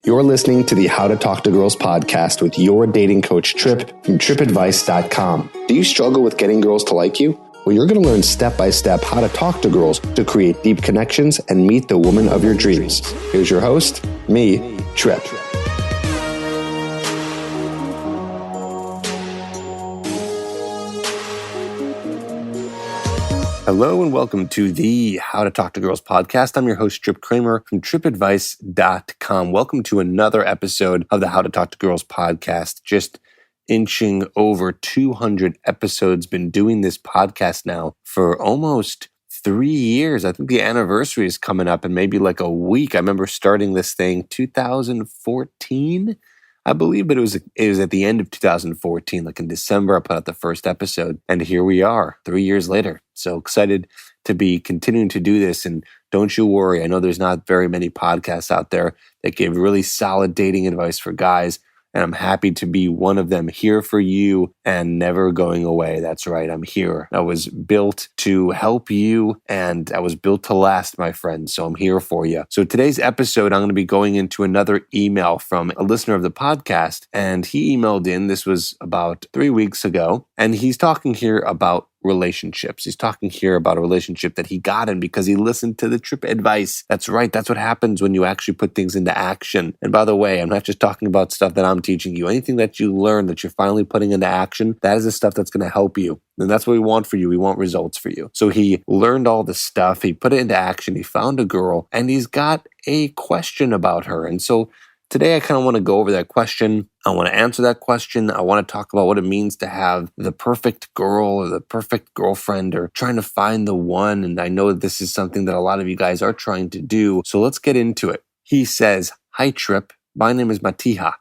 You're listening to the How to Talk to Girls podcast with your dating coach, Trip, from tripadvice.com. Do you struggle with getting girls to like you? Well, you're going to learn step-by-step how to talk to girls to create deep connections and meet the woman of your dreams. Here's your host, me, Trip. Hello and welcome to the How to Talk to Girls podcast. I'm your host, Trip Kramer from tripadvice.com. Welcome to another episode of the How to Talk to Girls podcast. Just inching over 200 episodes. Been doing this podcast now for almost 3 years. I think the anniversary is coming up in maybe like a week. I remember starting this thing 2014. I believe, but it was at the end of 2014, like in December, I put out the first episode, and here we are 3 years later. So excited to be continuing to do this, and don't you worry, I know there's not very many podcasts out there that give really solid dating advice for guys, and I'm happy to be one of them, here for you and never going away. That's right, I'm here. I was built to help you, and I was built to last, my friends, so I'm here for you. So today's episode, I'm going to be going into another email from a listener of the podcast, and he emailed in, this was about 3 weeks ago, and he's talking here about relationships. He's talking here about a relationship that he got in because he listened to the Trip advice. That's right. That's what happens when you actually put things into action. And by the way, I'm not just talking about stuff that I'm teaching you. Anything that you learn that you're finally putting into action, that is the stuff that's going to help you. And that's what we want for you. We want results for you. So he learned all the stuff. He put it into action. He found a girl and he's got a question about her. And so today I kind of want to go over that question. I want to answer that question. I want to talk about what it means to have the perfect girl or the perfect girlfriend or trying to find the one. And I know this is something that a lot of you guys are trying to do. So let's get into it. He says, "Hi Trip, my name is Matiha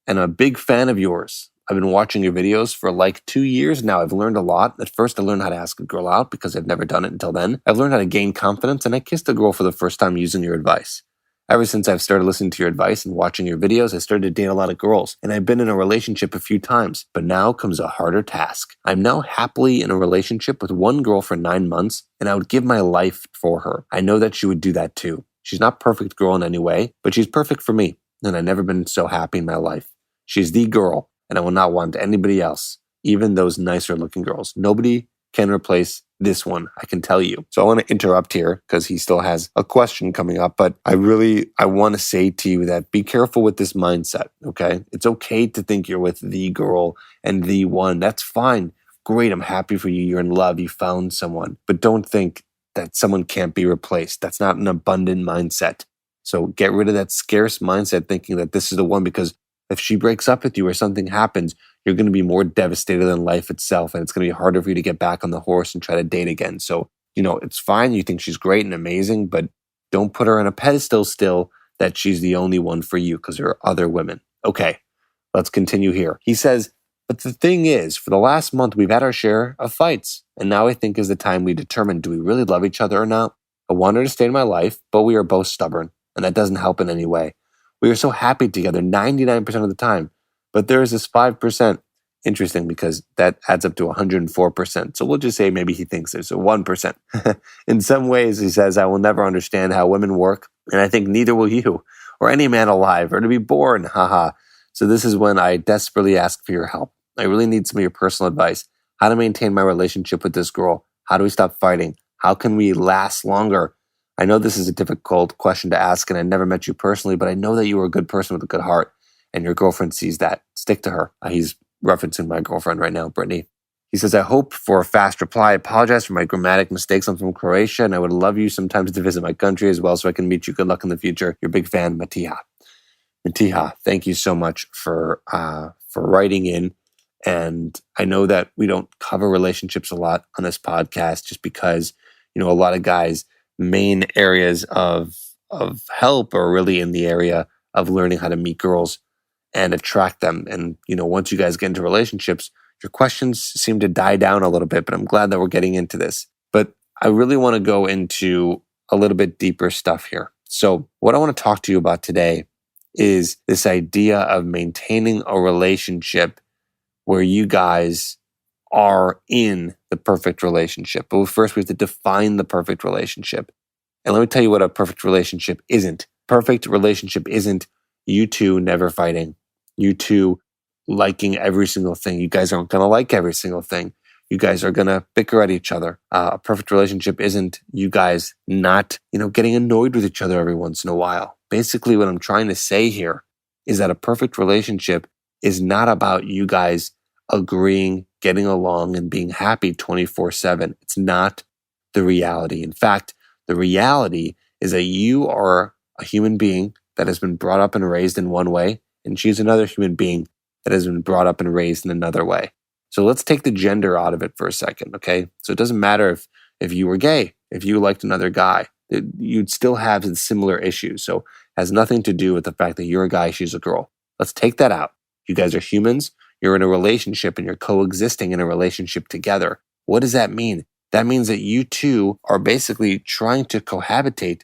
and I'm a big fan of yours. I've been watching your videos for like 2 years now. I've learned a lot. At first, I learned how to ask a girl out because I've never done it until then. I've learned how to gain confidence and I kissed a girl for the first time using your advice. Ever since I've started listening to your advice and watching your videos, I started to date a lot of girls, and I've been in a relationship a few times, but now comes a harder task. I'm now happily in a relationship with one girl for 9 months, and I would give my life for her. I know that she would do that too. She's not a perfect girl in any way, but she's perfect for me, and I've never been so happy in my life. She's the girl, and I will not want anybody else, even those nicer looking girls. Nobody can replace this one, I can tell you." So I want to interrupt here because he still has a question coming up, but I want to say to you that be careful with this mindset, okay? It's okay to think you're with the girl and the one. That's fine. Great, I'm happy for you. You're in love. You found someone. But don't think that someone can't be replaced. That's not an abundant mindset. So get rid of that scarce mindset thinking that this is the one, because if she breaks up with you or something happens, you're going to be more devastated than life itself. And it's going to be harder for you to get back on the horse and try to date again. So, it's fine. You think she's great and amazing, but don't put her on a pedestal still that she's the only one for you, because there are other women. Okay, let's continue here. He says, "But the thing is, for the last month, we've had our share of fights. And now I think is the time we determine, do we really love each other or not? I want her to stay in my life, but we are both stubborn. And that doesn't help in any way. We are so happy together 99% of the time. But there is this 5%. Interesting, because that adds up to 104%. So we'll just say maybe he thinks there's a 1%. In some ways, he says, I will never understand how women work. And I think neither will you or any man alive or to be born. Haha. So this is when I desperately ask for your help. I really need some of your personal advice. How to maintain my relationship with this girl? How do we stop fighting? How can we last longer? I know this is a difficult question to ask, and I never met you personally, but I know that you are a good person with a good heart. And your girlfriend sees that. Stick to her." He's referencing my girlfriend right now, Brittany. He says, "I hope for a fast reply. I apologize for my grammatic mistakes. I'm from Croatia, and I would love you sometimes to visit my country as well so I can meet you. Good luck in the future. Your big fan, Matiha." Matiha, thank you so much for writing in. And I know that we don't cover relationships a lot on this podcast just because, a lot of guys' main areas of help are really in the area of learning how to meet girls and attract them. And, once you guys get into relationships, your questions seem to die down a little bit, but I'm glad that we're getting into this. But I really want to go into a little bit deeper stuff here. So what I want to talk to you about today is this idea of maintaining a relationship where you guys are in the perfect relationship. But first, we have to define the perfect relationship. And let me tell you what a perfect relationship isn't. Perfect relationship isn't you two never fighting, you two liking every single thing. You guys aren't going to like every single thing. You guys are going to bicker at each other. A perfect relationship isn't you guys not, getting annoyed with each other every once in a while. Basically, what I'm trying to say here is that a perfect relationship is not about you guys agreeing, getting along, and being happy 24/7. It's not the reality. In fact, the reality is that you are a human being that has been brought up and raised in one way, and she's another human being that has been brought up and raised in another way. So let's take the gender out of it for a second, okay? So it doesn't matter if you were gay, if you liked another guy, you'd still have similar issues. So it has nothing to do with the fact that you're a guy, she's a girl. Let's take that out. You guys are humans. You're in a relationship and you're coexisting in a relationship together. What does that mean? That means that you two are basically trying to cohabitate.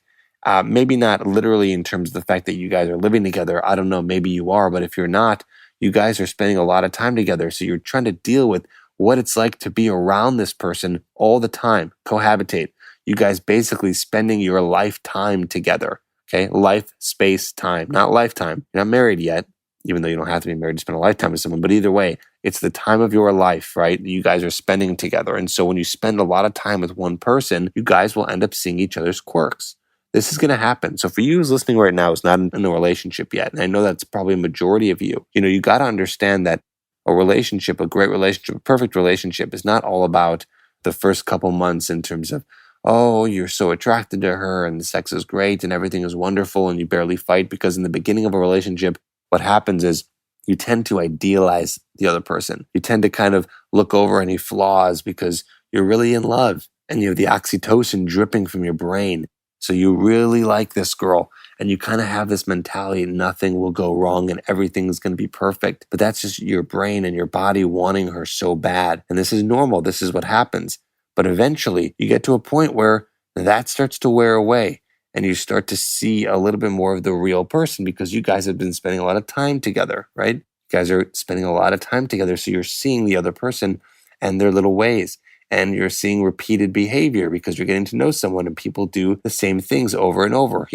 Maybe not literally in terms of the fact that you guys are living together. I don't know, maybe you are, but if you're not, you guys are spending a lot of time together. So you're trying to deal with what it's like to be around this person all the time, cohabitate. You guys basically spending your lifetime together, okay? Life, space, time, not lifetime. You're not married yet, even though you don't have to be married to spend a lifetime with someone. But either way, it's the time of your life, right? You guys are spending together. And so when you spend a lot of time with one person, you guys will end up seeing each other's quirks. This is going to happen. So for you who's listening right now who's not in a relationship yet, and I know that's probably a majority of you, you got to understand that a relationship, a great relationship, a perfect relationship is not all about the first couple months in terms of, oh, you're so attracted to her and the sex is great and everything is wonderful and you barely fight. Because in the beginning of a relationship, what happens is you tend to idealize the other person. You tend to kind of look over any flaws because you're really in love and you have the oxytocin dripping from your brain. So you really like this girl and you kind of have this mentality, nothing will go wrong and everything is going to be perfect. But that's just your brain and your body wanting her so bad. And this is normal. This is what happens. But eventually you get to a point where that starts to wear away and you start to see a little bit more of the real person because you guys have been spending a lot of time together, right? You guys are spending a lot of time together. So you're seeing the other person and their little ways. And you're seeing repeated behavior because you're getting to know someone and people do the same things over and over,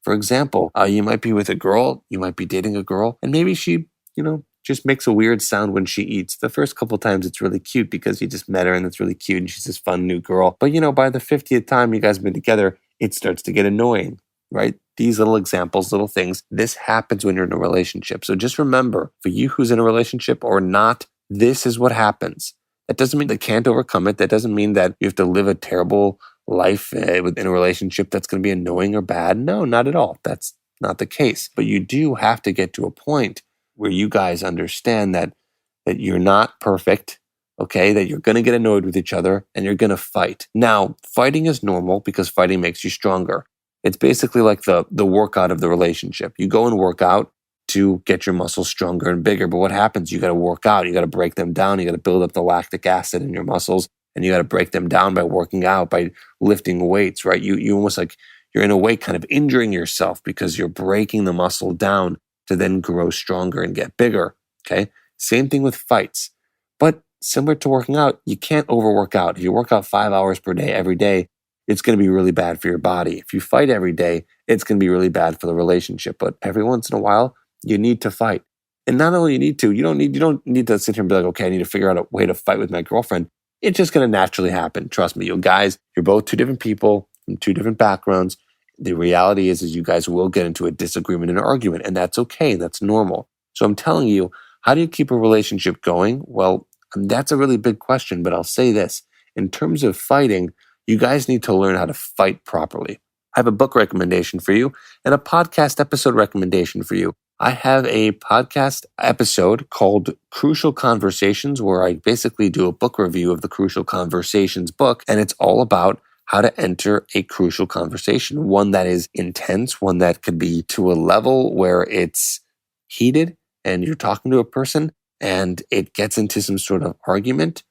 For example, you might be with a girl, you might be dating a girl, and maybe she, just makes a weird sound when she eats. The first couple times it's really cute because you just met her and it's really cute and she's this fun new girl. But, by the 50th time you guys have been together, it starts to get annoying, right? These little examples, little things, this happens when you're in a relationship. So just remember, for you who's in a relationship or not, this is what happens. That doesn't mean they can't overcome it. That doesn't mean that you have to live a terrible life within a relationship that's going to be annoying or bad. No, not at all. That's not the case. But you do have to get to a point where you guys understand that you're not perfect, okay? That you're going to get annoyed with each other and you're going to fight. Now, fighting is normal because fighting makes you stronger. It's basically like the workout of the relationship. You go and work out to get your muscles stronger and bigger. But what happens? You got to work out. You got to break them down. You got to build up the lactic acid in your muscles and you got to break them down by working out, by lifting weights, right? You almost like you're in a way kind of injuring yourself because you're breaking the muscle down to then grow stronger and get bigger, okay? Same thing with fights. But similar to working out, you can't overwork out. If you work out 5 hours per day, every day, it's going to be really bad for your body. If you fight every day, it's going to be really bad for the relationship. But every once in a while, you need to fight. And not only you don't need to sit here and be like, okay, I need to figure out a way to fight with my girlfriend. It's just going to naturally happen. Trust me, you guys, you're both two different people from two different backgrounds. The reality is you guys will get into a disagreement and argument, and that's okay. That's normal. So I'm telling you, how do you keep a relationship going? Well, that's a really big question, but I'll say this. In terms of fighting, you guys need to learn how to fight properly. I have a book recommendation for you and a podcast episode recommendation for you. I have a podcast episode called Crucial Conversations where I basically do a book review of the Crucial Conversations book, and it's all about how to enter a crucial conversation, one that is intense, one that could be to a level where it's heated and you're talking to a person and it gets into some sort of argument.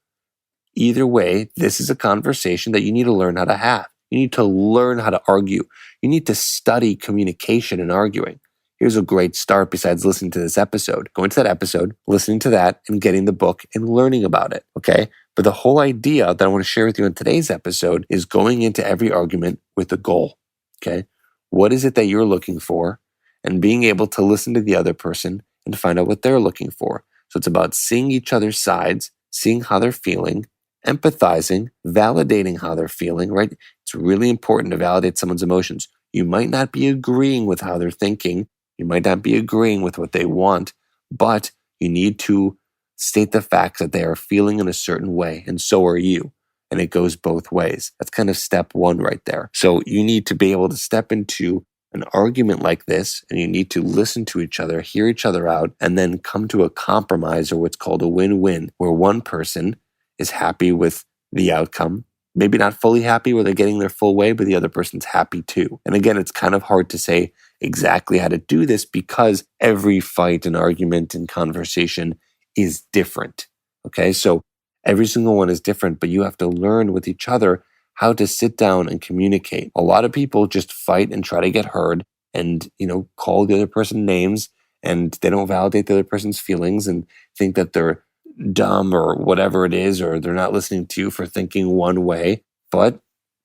Either way, this is a conversation that you need to learn how to have. You need to learn how to argue. You need to study communication and arguing. Here's a great start besides listening to this episode. Going to that episode, listening to that, and getting the book and learning about it, okay? But the whole idea that I want to share with you in today's episode is going into every argument with a goal, okay? What is it that you're looking for? and being able to listen to the other person and find out what they're looking for. So it's about seeing each other's sides, seeing how they're feeling, empathizing, validating how they're feeling, right? It's really important to validate someone's emotions. You might not be agreeing with how they're thinking. You might not be agreeing with what they want, but you need to state the fact that they are feeling in a certain way, and so are you. And it goes both ways. That's kind of step one right there. So you need to be able to step into an argument like this, and you need to listen to each other, hear each other out, and then come to a compromise, or what's called a win-win, where one person is happy with the outcome, maybe not fully happy where they're getting their full way, but the other person's happy too. And again, it's kind of hard to say exactly how to do this because every fight and argument and conversation is different. Okay, so every single one is different, but you have to learn with each other how to sit down and communicate. A lot of people just fight and try to get heard and, call the other person names, and they don't validate the other person's feelings and think that they're dumb or whatever it is, or they're not listening to you for thinking one way. But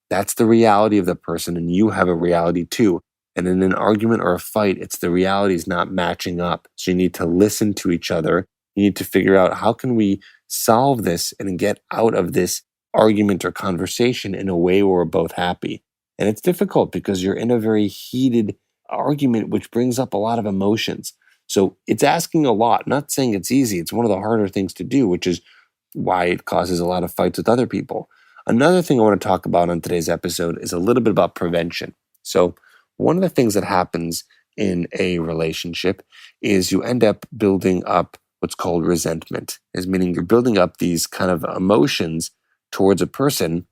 that's the reality of the person, and you have a reality too. And in an argument or a fight, it's the realities not matching up. So you need to listen to each other. You need to figure out, how can we solve this and get out of this argument or conversation in a way where we're both happy. And it's difficult because you're in a very heated argument, which brings up a lot of emotions. So it's asking a lot. I'm not saying it's easy. It's one of the harder things to do, which is why it causes a lot of fights with other people. Another thing I want to talk about on today's episode is a little bit about prevention. So one of the things that happens in a relationship is you end up building up what's called resentment, is meaning you're building up these kind of emotions towards a person,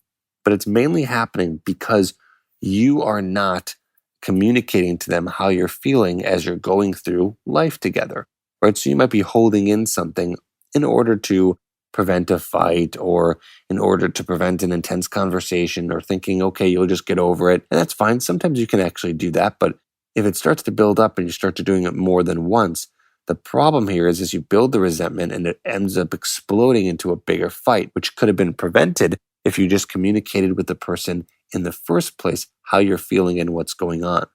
but it's mainly happening because you are not communicating to them how you're feeling as you're going through life together, right? So you might be holding in something in order to prevent a fight, or in order to prevent an intense conversation, or thinking, okay, you'll just get over it. And that's fine. Sometimes you can actually do that. But if it starts to build up and you start to doing it more than once, the problem here is you build the resentment and it ends up exploding into a bigger fight, which could have been prevented if you just communicated with the person in the first place how you're feeling and what's going on.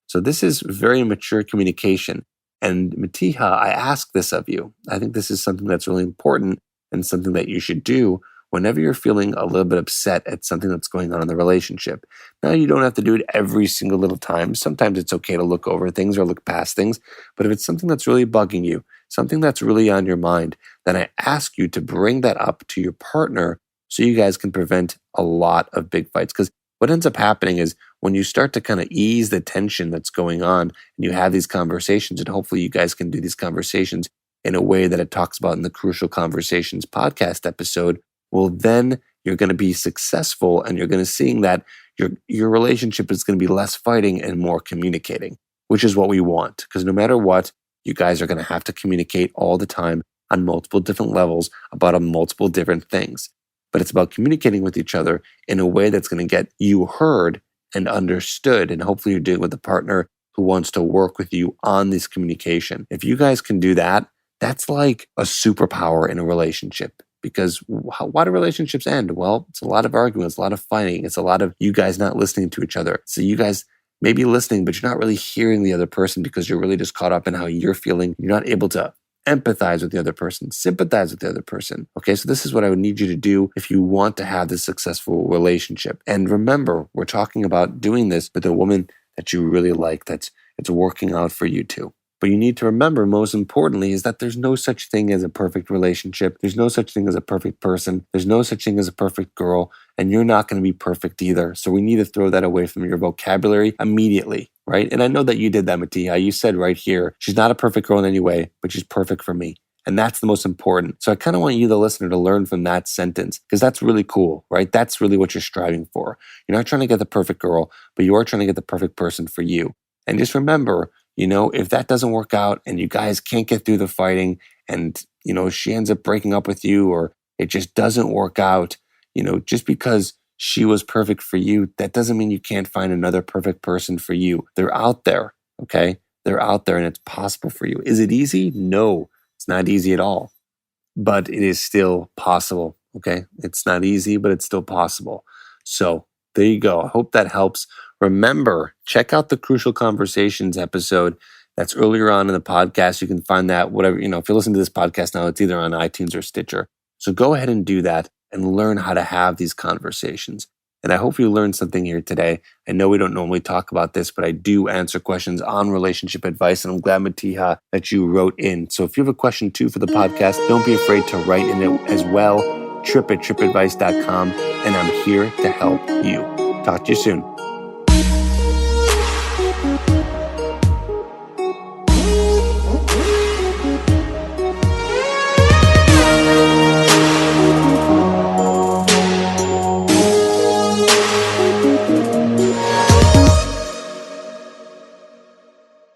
So this is very mature communication. And Matiha, I ask this of you. I think this is something that's really important and something that you should do whenever you're feeling a little bit upset at something that's going on in the relationship. Now, you don't have to do it every single little time. Sometimes it's okay to look over things or look past things. But if it's something that's really bugging you, something that's really on your mind, then I ask you to bring that up to your partner so you guys can prevent a lot of big fights. Because what ends up happening is when you start to kind of ease the tension that's going on and you have these conversations, and hopefully you guys can do these conversations in a way that it talks about in the Crucial Conversations podcast episode, well, then you're going to be successful, and you're going to seeing that your relationship is going to be less fighting and more communicating, which is what we want. Because no matter what, you guys are going to have to communicate all the time on multiple different levels about multiple different things. But it's about communicating with each other in a way that's going to get you heard and understood. And hopefully you're dealing with a partner who wants to work with you on this communication. If you guys can do that, that's like a superpower in a relationship. Because why do relationships end? Well, it's a lot of arguments, a lot of fighting. It's a lot of you guys not listening to each other. So you guys may be listening, but you're not really hearing the other person because you're really just caught up in how you're feeling. You're not able to empathize with the other person, sympathize with the other person. Okay, so this is what I would need you to do if you want to have this successful relationship. And remember, we're talking about doing this with a woman that you really like, it's working out for you too. But you need to remember, most importantly, is that there's no such thing as a perfect relationship. There's no such thing as a perfect person. There's no such thing as a perfect girl. And you're not going to be perfect either. So we need to throw that away from your vocabulary immediately, right? And I know that you did that, Matiha. You said right here, she's not a perfect girl in any way, but she's perfect for me. And that's the most important. So I kind of want you, the listener, to learn from that sentence, because that's really cool, right? That's really what you're striving for. You're not trying to get the perfect girl, but you are trying to get the perfect person for you. And just remember, if that doesn't work out and you guys can't get through the fighting and, she ends up breaking up with you, or it just doesn't work out, just because she was perfect for you, that doesn't mean you can't find another perfect person for you. They're out there, okay? They're out there and it's possible for you. Is it easy? No, it's not easy at all, but it is still possible, okay? It's not easy, but it's still possible. So there you go. I hope that helps. Remember, check out the Crucial Conversations episode. That's earlier on in the podcast. You can find that whatever, if you're listening to this podcast now, it's either on iTunes or Stitcher. So go ahead and do that and learn how to have these conversations. And I hope you learned something here today. I know we don't normally talk about this, but I do answer questions on relationship advice. And I'm glad, Matiha, that you wrote in. So if you have a question too for the podcast, don't be afraid to write in it as well. Trip@tripadvice.com. And I'm here to help you. Talk to you soon.